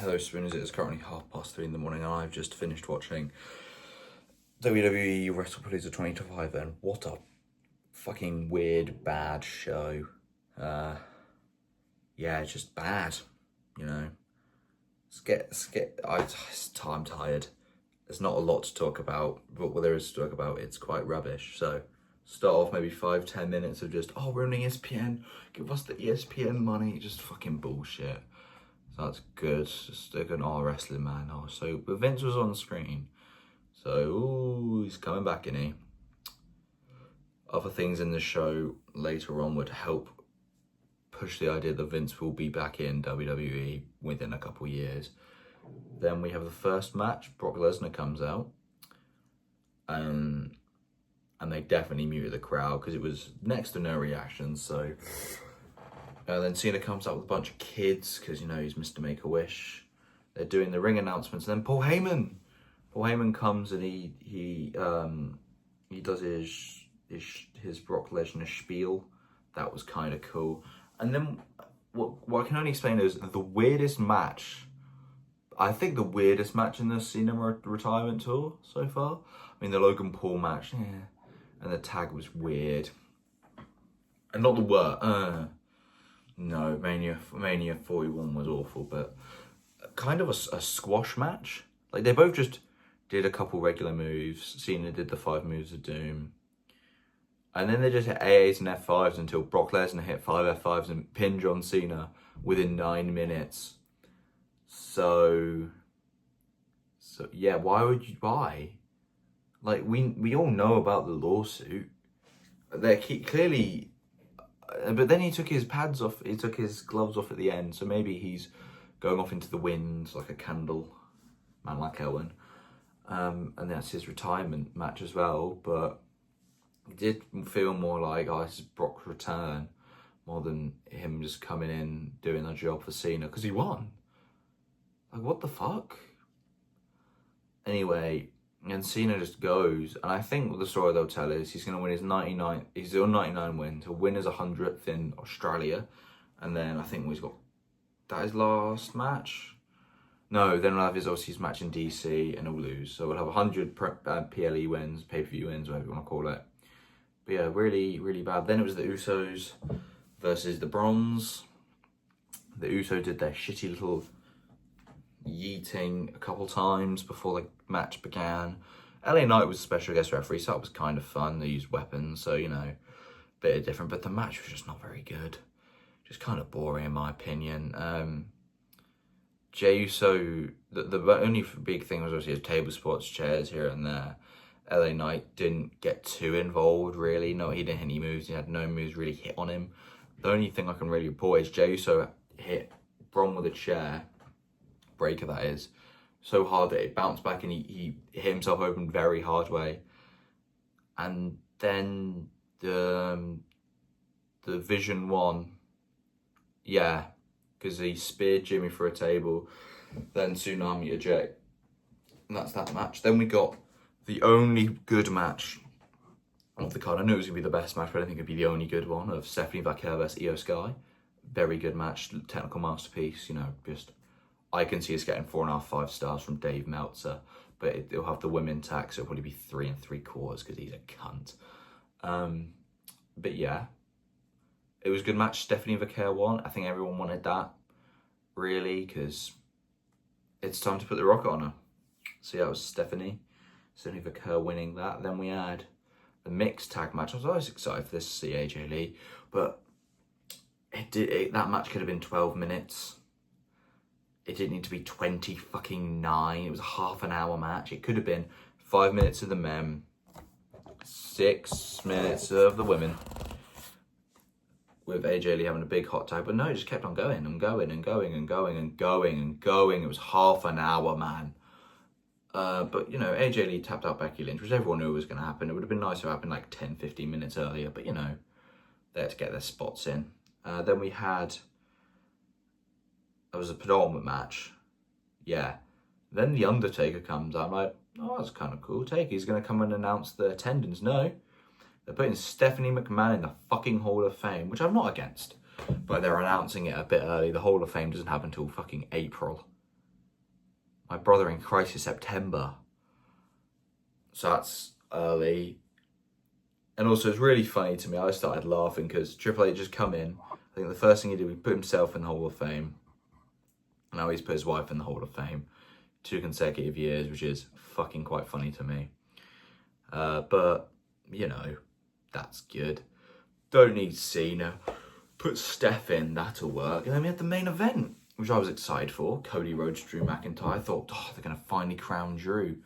Hello Spooners, it is currently 3:30 in the morning and I've just finished watching WWE Wrestlepalooza 2025 and what a fucking weird, bad show. Yeah, it's just bad, you know. I'm tired. There's not a lot to talk about, but what there is to talk about, it's quite rubbish. So start off maybe 5-10 minutes of just, oh, we're on ESPN, give us the ESPN money, just fucking bullshit. So that's good. Just like an wrestling man. But Vince was on the screen. So, ooh, he's coming back, isn't he? Other things in the show later on would help push the idea that Vince will be back in WWE within a couple of years. Then we have the first match. Brock Lesnar comes out. And they definitely muted the crowd because it was next to no reaction. So then Cena comes out with a bunch of kids because, you know, he's Mr. Make-A-Wish. They're doing the ring announcements. And then Paul Heyman comes and he does his Brock Lesnar spiel. That was kind of cool. And then what I can only explain is the weirdest match. I think the weirdest match in the Cena retirement tour so far. I mean, the Logan Paul match, yeah. And the tag was weird. And not the word, no, Mania 41 was awful, but kind of a squash match. Like, they both just did a couple regular moves. Cena did the 5 moves of doom. And then they just hit AAs and F5s until Brock Lesnar hit 5 F5s and pinned John Cena within 9 minutes. So yeah, why? Like, we all know about the lawsuit. They're clearly... But then he took his pads off, he took his gloves off at the end, so maybe he's going off into the wind like a candle, man like Owen. And that's his retirement match as well, but it did feel more like, this is Brock's return, more than him just coming in, doing a job for Cena, because he won. Like, what the fuck? Anyway, and Cena just goes, and I think what the story they'll tell is he's going to win his 99, he's on 99 wins, he'll win his 100th in Australia, and then I think he's got, that his last match? No, then we'll have his match in DC, and he'll lose. So we'll have 100 PLE wins, pay-per-view wins, whatever you want to call it. But yeah, really, really bad. Then it was the Usos versus the Bronze. The Usos did their shitty little yeeting a couple times before the match began. LA Knight was a special guest referee, so that was kind of fun. They used weapons, so, you know, a bit different. But the match was just not very good. Just kind of boring, in my opinion. Jey Uso, the only big thing was obviously his table spots, chairs here and there. LA Knight didn't get too involved, really. No, he didn't hit any moves. He had no moves really hit on him. The only thing I can really report is Jey Uso hit Braun with a chair, breaker that is, so hard that it bounced back and he hit himself open very hard way. And then the Vision one, yeah, because he speared Jimmy for a table, then Tsunami eject, and that's that match. Then we got the only good match of the card. I knew it was going to be the best match, but I don't think it'd be the only good one, of Stephanie Vaquer versus Io Sky. Very good match, technical masterpiece, you know, just... I can see us getting 4.5, 5 stars from Dave Meltzer, but it'll have the women tax, so it'll probably be 3 3/4 because he's a cunt. But yeah, it was a good match. Stephanie Vaquer won. I think everyone wanted that, really, because it's time to put the rocket on her. So yeah, it was Stephanie Vaquer winning that. Then we had the mixed tag match. I was always excited for this to see AJ Lee, but that match could have been 12 minutes. It didn't need to be 29. It was a half an hour match. It could have been 5 minutes of the men, 6 minutes of the women, with AJ Lee having a big hot tag. But no, it just kept on going and going and going and going and going and going. It was half an hour, man. But, you know, AJ Lee tapped out Becky Lynch, which everyone knew was going to happen. It would have been nice if it happened like 10, 15 minutes earlier. But, you know, they had to get their spots in. Then we had... It was a penultimate match. Yeah. Then The Undertaker comes out. I'm like, oh, that's kind of cool. He's going to come and announce the attendance. No. They're putting Stephanie McMahon in the fucking Hall of Fame, which I'm not against. But they're announcing it a bit early. The Hall of Fame doesn't happen until fucking April. My Brother in Christ is September. So that's early. And also, it's really funny to me. I started laughing because Triple H just come in. I think the first thing he did was put himself in the Hall of Fame. Now he's put his wife in the Hall of Fame. 2 consecutive years, which is fucking quite funny to me. But, you know, that's good. Don't need Cena. Put Steph in, that'll work. And then we had the main event, which I was excited for. Cody Rhodes, Drew McIntyre. I thought, oh, they're going to finally crown Drew.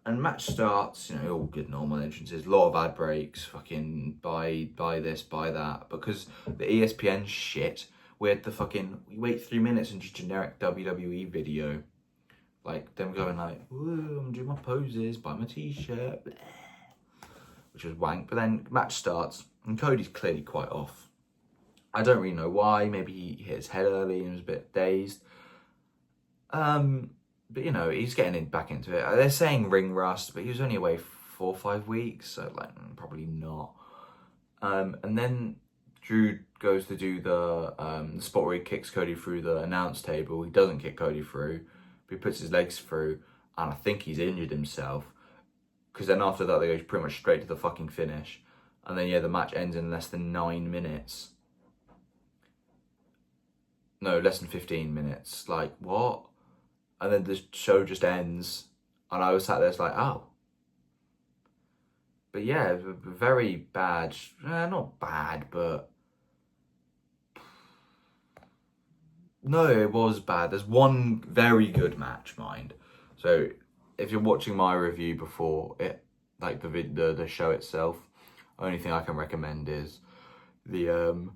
And match starts, you know, all good normal entrances. A lot of ad breaks, fucking buy this, buy that. Because the ESPN shit, we had the fucking, we wait 3 minutes and just generic WWE video. Like, them going like, woo, I'm doing my poses, buy my t-shirt, blah, which was wank. But then match starts, and Cody's clearly quite off. I don't really know why. Maybe he hit his head early and was a bit dazed. But, you know, he's getting back into it. They're saying ring rust, but he was only away 4 or 5 weeks, so, like, probably not. And then Drew goes to do the spot where he kicks Cody through the announce table. He doesn't kick Cody through, but he puts his legs through, and I think he's injured himself. Because then after that, they go pretty much straight to the fucking finish. And then, yeah, the match ends in less than 9 minutes. No, less than 15 minutes. Like, what? And then the show just ends. And I was sat there, it's like, oh. But yeah, very bad. Not bad, but... No, it was bad. There's one very good match, mind. So, if you're watching my review before it, like the show itself, only thing I can recommend is the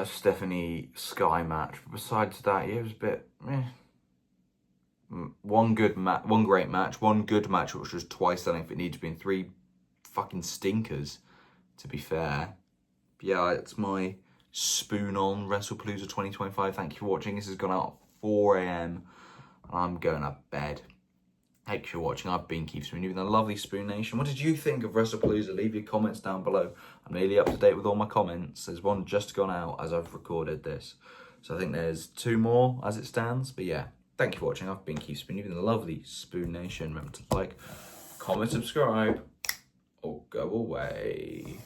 Stephanie Sky match. But besides that, yeah, it was a bit one great match, one good match, which was twice the length it needed to be, in 3 fucking stinkers, to be fair. But yeah, it's my spoon on Wrestlepalooza 2025. Thank you for watching. This has gone out at 4 AM, and I'm going to bed. Thanks for watching. I've been Keith Spoon, you've been the lovely Spoon Nation. What did you think of Wrestlepalooza? Leave your comments down below. I'm nearly up to date with all my comments. There's one just gone out as I've recorded this. So I think there's 2 more as it stands. But yeah, thank you for watching. I've been Keith Spoon, you've been the lovely Spoon Nation. Remember to like, comment, subscribe, or go away.